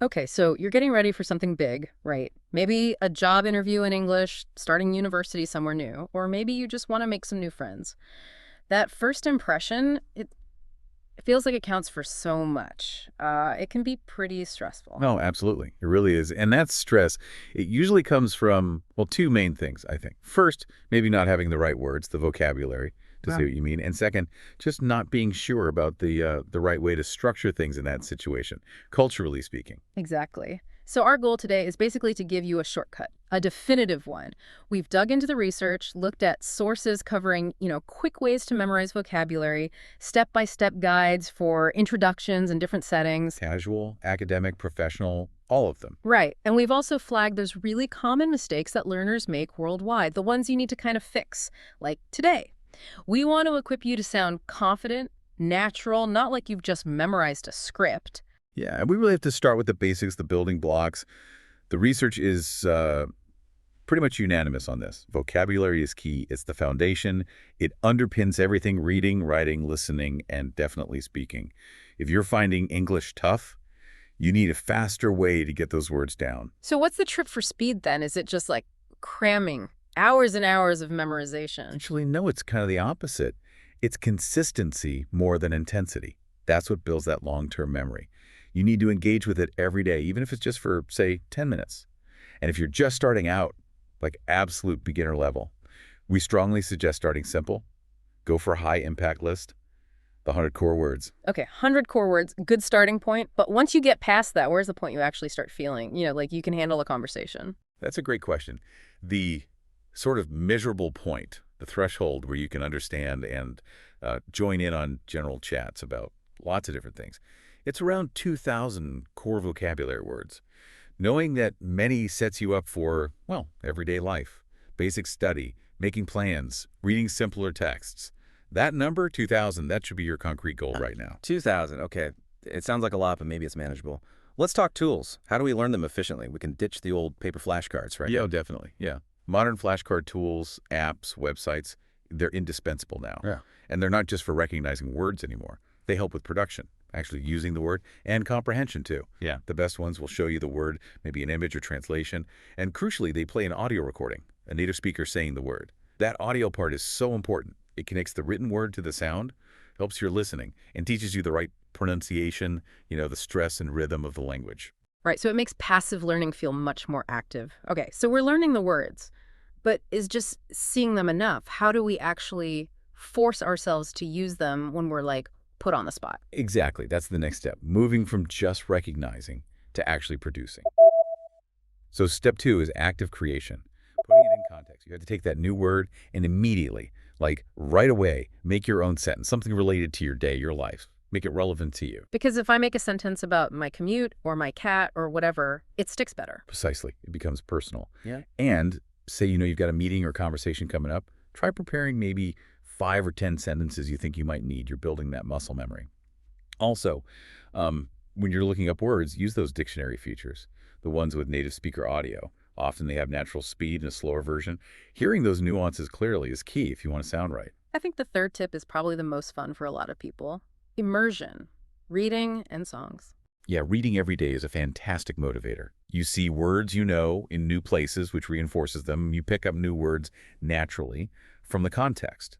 Okay, so you're getting ready for something big, right? Maybe a job interview in English, starting university somewhere new, or maybe you just want to make some new friends. That first impression, it feels like it counts for so much. It can be pretty stressful. No, absolutely. It really is. And that stress, it usually comes from, well, two main things, I think. First, maybe not having the right words, the vocabulary to say Right. what you mean. And second, just not being sure about the right way to structure things in that situation, culturally speaking. Exactly. So our goal today is basically to give you a shortcut, a definitive one. We've dug into the research, looked at sources covering, quick ways to memorize vocabulary, step-by-step guides for introductions and different settings. Casual, academic, professional, all of them. Right. And we've also flagged those really common mistakes that learners make worldwide, the ones you need to kind of fix, like today. We want to equip you to sound confident, natural, not like you've just memorized a script. Yeah, and we really have to start with the basics, the building blocks. The research is pretty much unanimous on this. Vocabulary is key. It's the foundation. It underpins everything: reading, writing, listening, and definitely speaking. If you're finding English tough, you need a faster way to get those words down. So what's the trip for speed then? Is it just like cramming hours and hours of memorization? Actually, no, it's kind of the opposite. It's consistency more than intensity. That's what builds that long-term memory. You need to engage with it every day, even if it's just for, say, 10 minutes. And if you're just starting out, like absolute beginner level, we strongly suggest starting simple. Go for a high impact list, the 100 core words. Okay, 100 core words, good starting point. But once you get past that, where's the point you actually start feeling, like you can handle a conversation? That's a great question. The sort of measurable point, the threshold where you can understand and join in on general chats about lots of different things. It's around 2,000 core vocabulary words. Knowing that many sets you up for, well, everyday life, basic study, making plans, reading simpler texts. That number, 2,000, that should be your concrete goal Uh, right now. 2,000. Okay. It sounds like a lot, but maybe it's manageable. Let's talk tools. How do we learn them efficiently? We can ditch the old paper flashcards, right? Yeah, oh, definitely. Yeah. Modern flashcard tools, apps, websites, they're indispensable now. Yeah. And they're not just for recognizing words anymore. They help with production, actually using the word, and comprehension too. Yeah. The best ones will show you the word, maybe an image or translation. And crucially, they play an audio recording, a native speaker saying the word. That audio part is so important. It connects the written word to the sound, helps your listening, and teaches you the right pronunciation, the stress and rhythm of the language. Right, so it makes passive learning feel much more active. Okay, so we're learning the words, but is just seeing them enough? How do we actually force ourselves to use them when we're like put on the spot? Exactly. That's the next step. Moving from just recognizing to actually producing. So step two is active creation. Putting it in context. You have to take that new word and immediately, like right away, make your own sentence, something related to your day, your life. Make it relevant to you. Because if I make a sentence about my commute or my cat or whatever, it sticks better. Precisely. It becomes personal. Yeah. And say, you've got a meeting or conversation coming up, try preparing maybe 5 or 10 sentences you think you might need. You're building that muscle memory. Also, when you're looking up words, use those dictionary features, the ones with native speaker audio. Often they have natural speed and a slower version. Hearing those nuances clearly is key if you want to sound right. I think the third tip is probably the most fun for a lot of people. Immersion, reading and songs. Yeah, reading every day is a fantastic motivator. You see words you know in new places, which reinforces them. You pick up new words naturally from the context.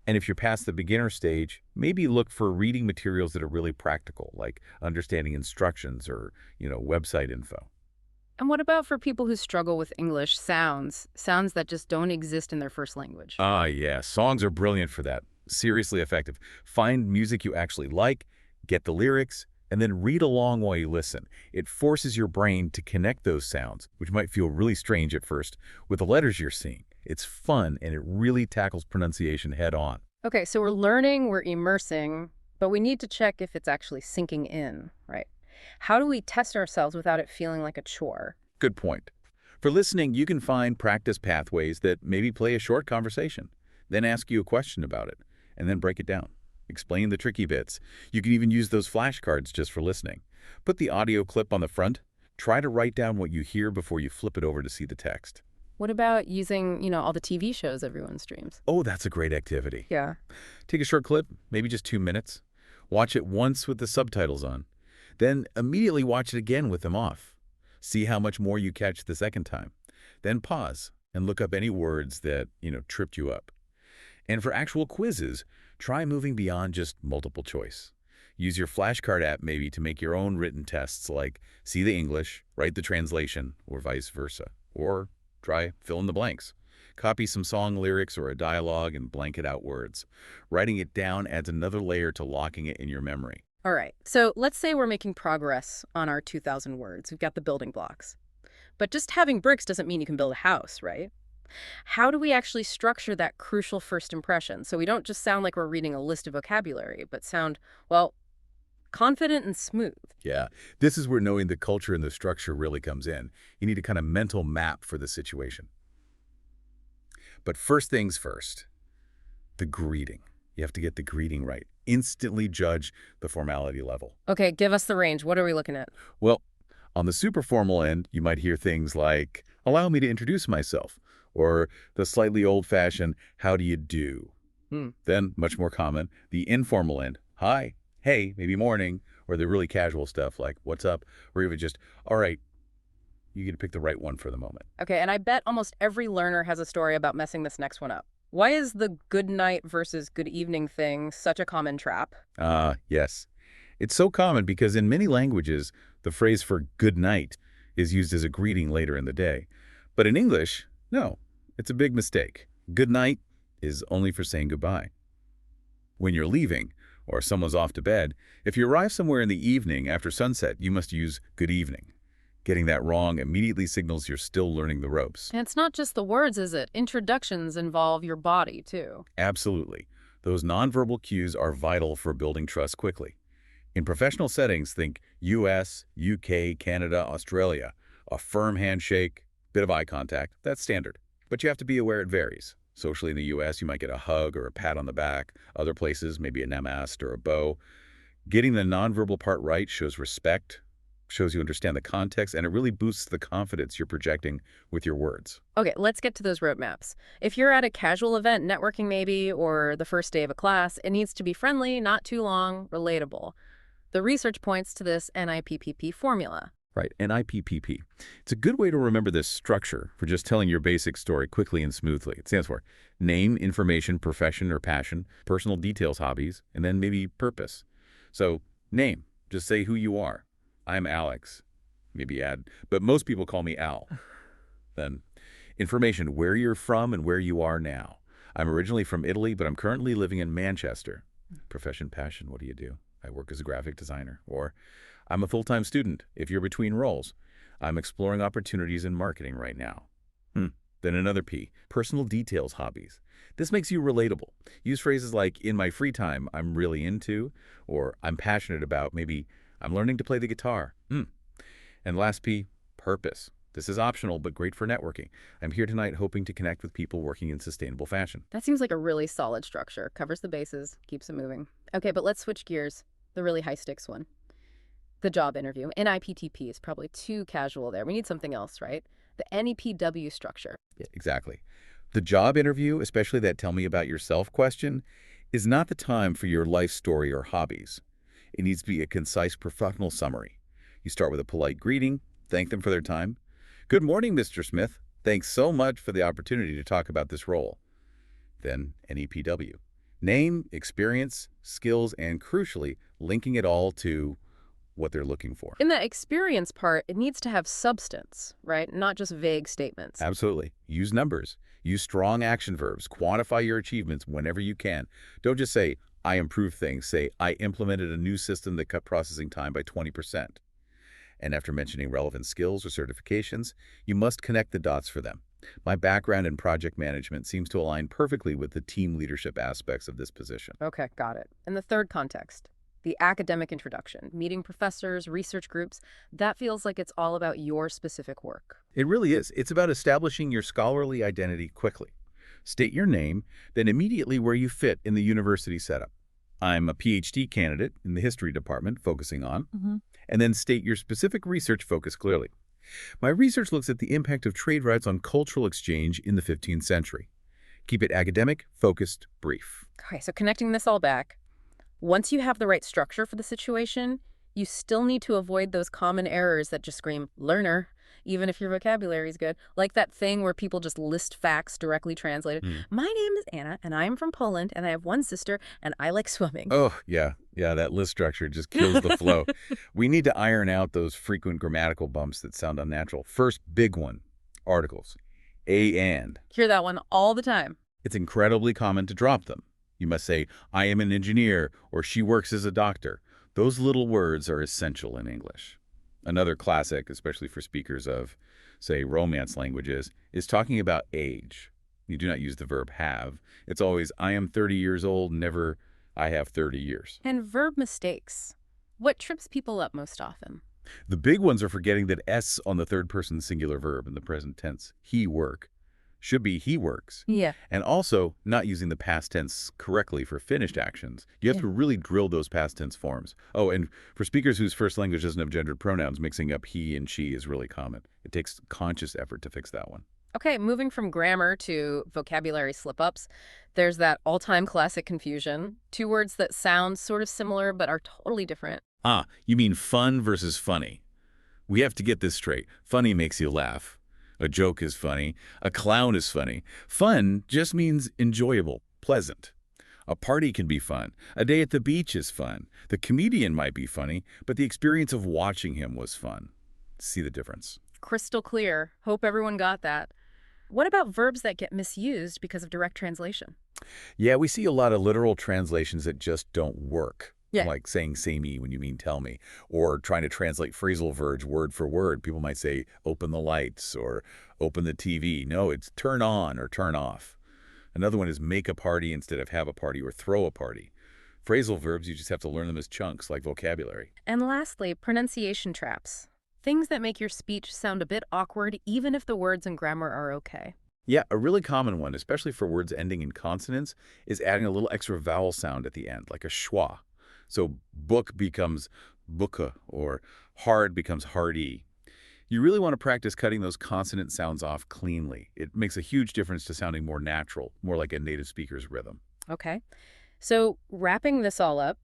And if you're past the beginner stage, maybe look for reading materials that are really practical, like understanding instructions or, website info. And what about for people who struggle with English sounds that just don't exist in their first language? Ah, yeah, songs are brilliant for that. Seriously effective. Find music you actually like, get the lyrics, and then read along while you listen. It forces your brain to connect those sounds, which might feel really strange at first, with the letters you're seeing. It's fun, and it really tackles pronunciation head on. Okay, so we're learning, we're immersing, but we need to check if it's actually sinking in, right? How do we test ourselves without it feeling like a chore? Good point. For listening, you can find practice pathways that maybe play a short conversation, then ask you a question about it, and then break it down. Explain the tricky bits. You can even use those flashcards just for listening. Put the audio clip on the front. Try to write down what you hear before you flip it over to see the text. What about using, all the TV shows everyone streams? Oh, that's a great activity. Yeah. Take a short clip, maybe just 2 minutes. Watch it once with the subtitles on. Then immediately watch it again with them off. See how much more you catch the second time. Then pause and look up any words that, tripped you up. And for actual quizzes, try moving beyond just multiple choice. Use your flashcard app maybe to make your own written tests like see the English, write the translation, or vice versa. Or try fill in the blanks. Copy some song lyrics or a dialogue and blank it out words. Writing it down adds another layer to locking it in your memory. All right, so let's say we're making progress on our 2,000 words. We've got the building blocks. But just having bricks doesn't mean you can build a house, right? How do we actually structure that crucial first impression so we don't just sound like we're reading a list of vocabulary, but sound, well, confident and smooth? Yeah, this is where knowing the culture and the structure really comes in. You need a kind of mental map for the situation. But first things first, the greeting. You have to get the greeting right. Instantly judge the formality level. Okay, give us the range. What are we looking at? Well, on the super formal end, you might hear things like, allow me to introduce myself, or the slightly old-fashioned, how do you do? Then, much more common, the informal end, hi, hey, maybe morning, or the really casual stuff like, what's up, or even just, all right, you get to pick the right one for the moment. Okay, and I bet almost every learner has a story about messing this next one up. Why is the good night versus good evening thing such a common trap? Yes. It's so common because in many languages, the phrase for good night is used as a greeting later in the day. But in English, no, it's a big mistake. Good night is only for saying goodbye. When you're leaving, or someone's off to bed, if you arrive somewhere in the evening after sunset, you must use good evening. Getting that wrong immediately signals you're still learning the ropes. And it's not just the words, is it? Introductions involve your body, too. Absolutely. Those nonverbal cues are vital for building trust quickly. In professional settings, think US, UK, Canada, Australia. A firm handshake, bit of eye contact, that's standard. But you have to be aware it varies. Socially in the US, you might get a hug or a pat on the back. Other places, maybe a namaste or a bow. Getting the nonverbal part right shows respect, shows you understand the context, and it really boosts the confidence you're projecting with your words. Okay, let's get to those roadmaps. If you're at a casual event, networking maybe, or the first day of a class, it needs to be friendly, not too long, relatable. The research points to this NIPPP formula. Right, NIPPP. It's a good way to remember this structure for just telling your basic story quickly and smoothly. It stands for name, information, profession or passion, personal details, hobbies, and then maybe purpose. So, name, just say who you are. I'm Alex. Maybe add, but most people call me Al. Then, information, where you're from and where you are now. I'm originally from Italy, but I'm currently living in Manchester. Profession, passion, what do you do? I work as a graphic designer. Or, I'm a full-time student, if you're between roles. I'm exploring opportunities in marketing right now. Then another P, personal details, hobbies. This makes you relatable. Use phrases like, in my free time, I'm really into, or I'm passionate about, maybe, I'm learning to play the guitar. And last P, purpose. This is optional, but great for networking. I'm here tonight hoping to connect with people working in sustainable fashion. That seems like a really solid structure. Covers the bases, keeps it moving. Okay, but let's switch gears. The really high-stakes one. The job interview. NIPTP is probably too casual there. We need something else, right? The NEPW structure. Yeah, exactly. The job interview, especially that tell me about yourself question, is not the time for your life story or hobbies. It needs to be a concise professional summary. You start with a polite greeting, thank them for their time. Good morning, Mr. Smith. Thanks so much for the opportunity to talk about this role. Then NEPW. Name, experience, skills, and crucially, linking it all to what they're looking for. In the experience part, it needs to have substance, right? Not just vague statements. Absolutely. Use numbers. Use strong action verbs. Quantify your achievements whenever you can. Don't just say, I improved things. Say, I implemented a new system that cut processing time by 20%. And after mentioning relevant skills or certifications, you must connect the dots for them. My background in project management seems to align perfectly with the team leadership aspects of this position. Okay, got it. And the third context, the academic introduction, meeting professors, research groups, that feels like it's all about your specific work. It really is. It's about establishing your scholarly identity quickly. State your name, then immediately where you fit in the university setup. I'm a PhD candidate in the history department, focusing on, and then state your specific research focus clearly. My research looks at the impact of trade routes on cultural exchange in the 15th century. Keep it academic, focused, brief. Okay, so connecting this all back, once you have the right structure for the situation, You still need to avoid those common errors that just scream learner, even if your vocabulary is good. Like that thing where people just list facts directly translated. Hmm. My name is Anna, and I'm from Poland, and I have one sister, and I like swimming. Oh, yeah. Yeah, that list structure just kills the flow. We need to iron out those frequent grammatical bumps that sound unnatural. First big one, articles. A and. Hear that one all the time. It's incredibly common to drop them. You must say, I am an engineer, or she works as a doctor. Those little words are essential in English. Another classic, especially for speakers of, say, Romance languages, is talking about age. You do not use the verb have. It's always, I am 30 years old, never, I have 30 years. And verb mistakes. What trips people up most often? The big ones are forgetting that S on the third person singular verb in the present tense, he work, should be he works. Yeah. And also not using the past tense correctly for finished actions. You have Yeah. to really drill those past tense forms. Oh, and for speakers whose first language doesn't have gendered pronouns, mixing up he and she is really common. It takes conscious effort to fix that one. Okay, moving from grammar to vocabulary slip-ups, there's that all-time classic confusion. Two words that sound sort of similar but are totally different. Ah, you mean fun versus funny. We have to get this straight. Funny makes you laugh. A joke is funny. A clown is funny. Fun just means enjoyable, pleasant. A party can be fun. A day at the beach is fun. The comedian might be funny, but the experience of watching him was fun. See the difference? Crystal clear. Hope everyone got that. What about verbs that get misused because of direct translation? Yeah, we see a lot of literal translations that just don't work. Yeah. Like saying say me when you mean tell me, or trying to translate phrasal verbs word for word. People might say open the lights or open the TV. No, it's turn on or turn off. Another one is make a party instead of have a party or throw a party. Phrasal verbs, you just have to learn them as chunks like vocabulary. And lastly, pronunciation traps. Things that make your speech sound a bit awkward even if the words and grammar are okay. Yeah, a really common one, especially for words ending in consonants, is adding a little extra vowel sound at the end, like a schwa. So book becomes booka, or hard becomes hardy. You really want to practice cutting those consonant sounds off cleanly. It makes a huge difference to sounding more natural, more like a native speaker's rhythm. Okay. So wrapping this all up,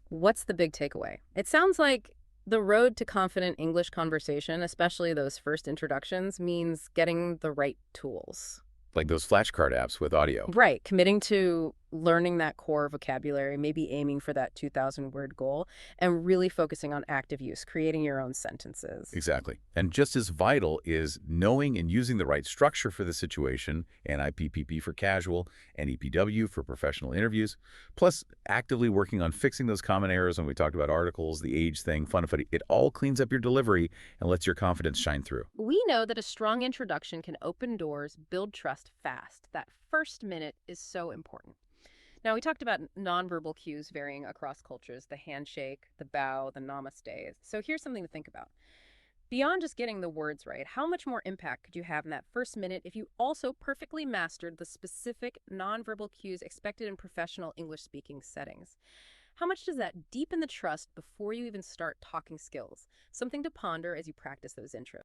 what's the big takeaway? It sounds like the road to confident English conversation, especially those first introductions, means getting the right tools. Like those flashcard apps with audio. Right. Committing to learning that core vocabulary, maybe aiming for that 2,000-word goal, and really focusing on active use, creating your own sentences. Exactly. And just as vital is knowing and using the right structure for the situation, NIPPP for casual, NEPW for professional interviews, plus actively working on fixing those common errors when we talked about articles, the age thing, fun and funny. It all cleans up your delivery and lets your confidence shine through. We know that a strong introduction can open doors, build trust fast. That first minute is so important. Now, we talked about nonverbal cues varying across cultures, the handshake, the bow, the namaste. So here's something to think about. Beyond just getting the words right, how much more impact could you have in that first minute if you also perfectly mastered the specific nonverbal cues expected in professional English-speaking settings? How much does that deepen the trust before you even start talking skills? Something to ponder as you practice those intros.